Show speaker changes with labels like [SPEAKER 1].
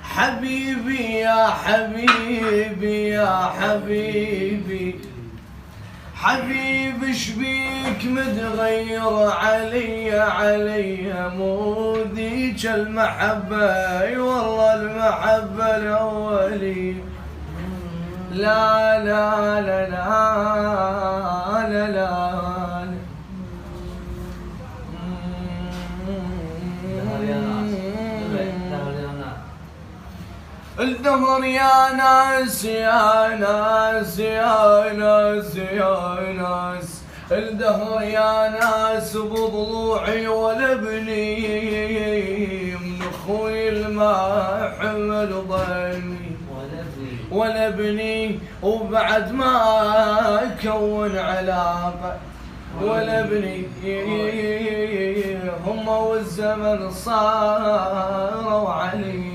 [SPEAKER 1] حبيبي يا حبيبي يا حبيبي حبيبي شبيك متغير علي مو ذيك المحبة والله المحبة الأولية لا لا لا لا لا لا الدهر يا ناس يا ناس يا ناس يا ناس الدهر يا ناس بضلوعي ولا بني من اخوي الماء حمل ضيمي ولا بني وبعد ما كون علاقه ولا بني هم والزمن صاروا علي